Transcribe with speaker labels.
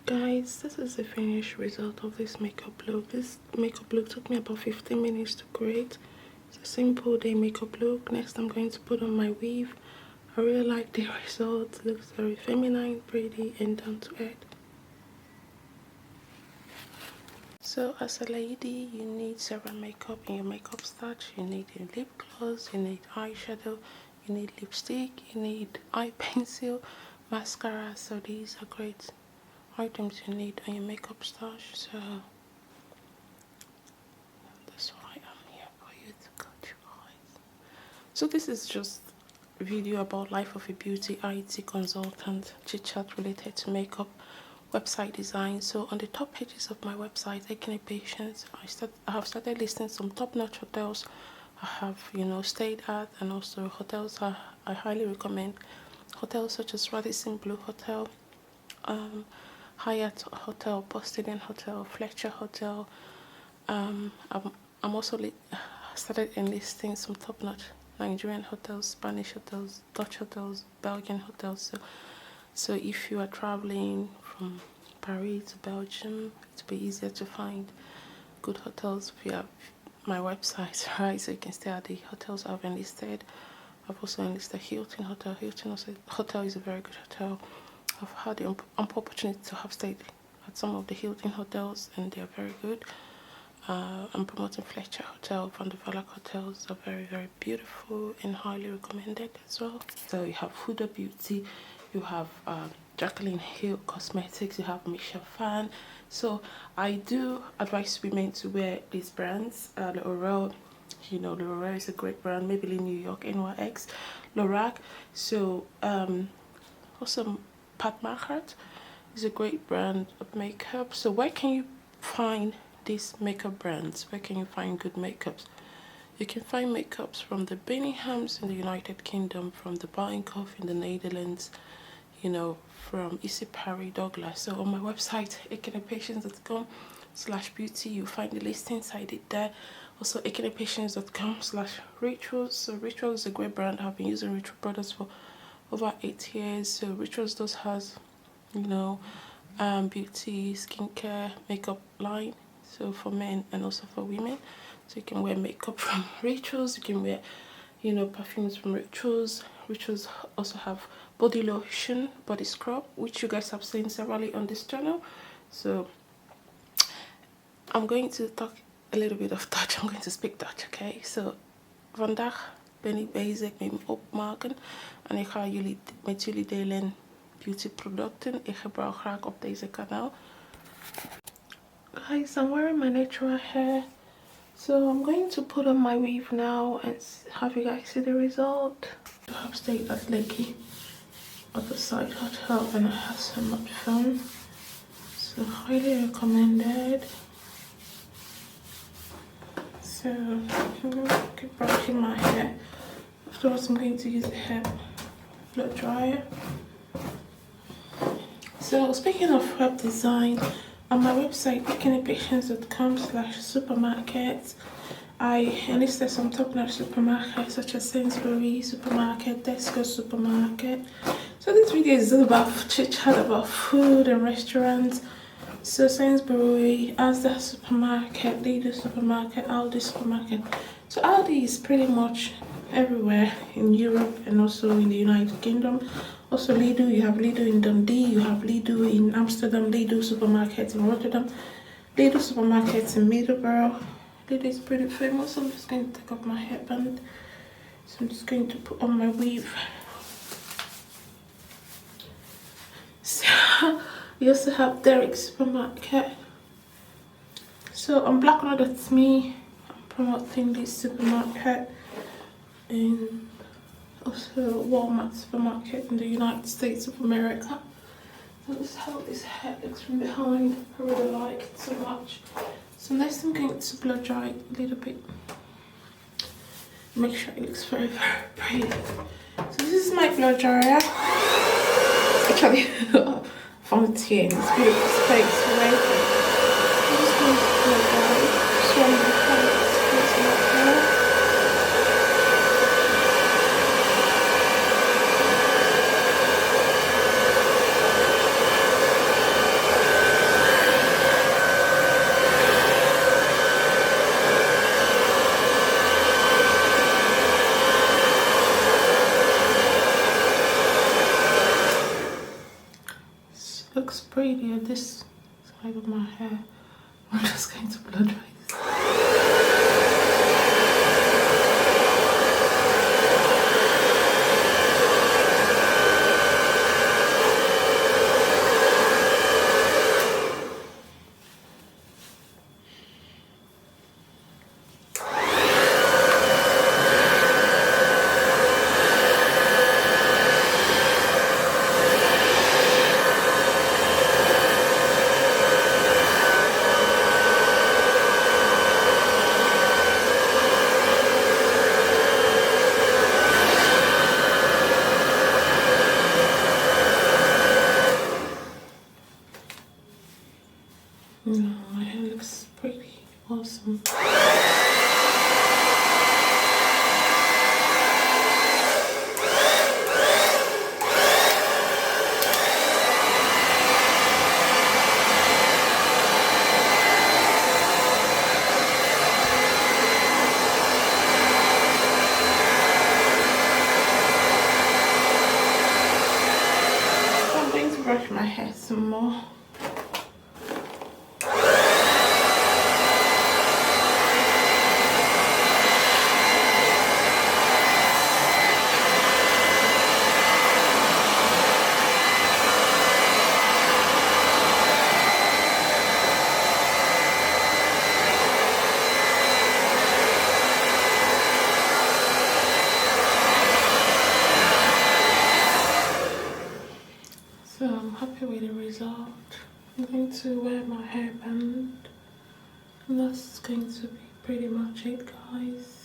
Speaker 1: Guys, this is the finished result of this makeup look. This makeup look took me about 15 minutes to create. It's a simple day makeup look. Next, I'm going to put on my weave. I really like the result. It looks very feminine, pretty, and down to earth. So as a lady, you need several makeup in your makeup stash. You need your lip gloss, you need eyeshadow, you need lipstick, you need eye pencil, mascara. So these are great items you need on your makeup stash. So that's why I'm here for you to cut your eyes. So this is just a video about life of a beauty IT consultant, chit chat related to makeup, website design. So on the top pages of my website, Ekene Patience, I have started listing some top-notch hotels I have stayed at, and also hotels I highly recommend. Hotels such as Radisson Blue Hotel, Hyatt Hotel, Boston Hotel, Fletcher Hotel. I'm also started enlisting some top-notch Nigerian hotels, Spanish hotels, Dutch hotels, Belgian hotels. So if you are traveling from Paris to Belgium, it'll be easier to find good hotels via my website, right? So you can stay at the hotels I've enlisted. I've also enlisted Hilton Hotel. Hilton Hotel is a very good hotel. I've had the ample opportunity to have stayed at some of the Hilton hotels, and they're very good. I'm promoting Fletcher Hotel, Van der Valk hotels are very, very beautiful and highly recommended as well. So you have Huda Beauty, you have Jacqueline Hill Cosmetics, you have Misha Fan. So I do advise women to wear these brands. L'Oreal, L'Oreal is a great brand. Maybelline New York, NYX, Lorac. So also Pat McCart is a great brand of makeup. So where can you find these makeup brands? Where can you find good makeups? You can find makeups from the Benihams in the United Kingdom, from the Bijenkorf in the Netherlands, from Issy Paris Douglas. So on my website, ekenepatience.com/beauty, you'll find the listings I did there. Also ekenepatience.com/rituals. So Rituals is a great brand. I've been using Ritual products for over 8 years. So Rituals does has beauty, skincare, makeup line, so for men and also for women. So you can wear makeup from Rituals, you can wear perfumes from Rituals. Rituals also have body lotion, body scrub, which you guys have seen severally on this channel. So I'm going to talk a little bit of Dutch. I'm going to speak Dutch, okay? So vandaag ben ik bezig met mijn opmaken en ik ga met jullie delen beauty producten. Ik gebruik graag op deze kanaal. Guys, I'm wearing my natural hair. So I'm going to put on my weave now and have you guys see the result. I have stayed at Lekki at the side hotel and I had so much fun. So highly recommended. So I'm going to keep brushing my hair. Afterwards I'm going to use the hair blow dryer. So speaking of web design, on my website ekenepatience.com/supermarket, I enlisted some top-notch supermarkets such as Sainsbury's supermarket, Tesco supermarket. So this video is all about chit-chat about food and restaurants. So Sainsbury, Asda supermarket, Lidl supermarket, Aldi supermarket. So Aldi is pretty much everywhere in Europe and also in the United Kingdom. Also Lidl, you have Lidl in Dundee, you have Lidl in Amsterdam, Lidl supermarkets in Rotterdam, Lidl supermarkets in Middlesbrough. Lidl is pretty famous. I'm just going to take off my hairband. So I'm just going to put on my weave. So we also have Derek's supermarket. So on Black Road, that's me. I'm promoting this supermarket. And also Walmart supermarket in the United States of America. So this is how this hair looks from behind. I really like it so much. So next I'm going to blow dry it a little bit. Make sure it looks very, very pretty. So this is my blow dryer. Actually, I found it here in this beautiful space. I'm just going to blow dry it. Show you how it's my hair. looks pretty at this side of my hair. I'm just going to blow dry this. My hair looks pretty awesome. So I'm going to brush my hair some more. So I'm happy with the result. I'm going to wear my hairband, and that's going to be pretty much it, guys.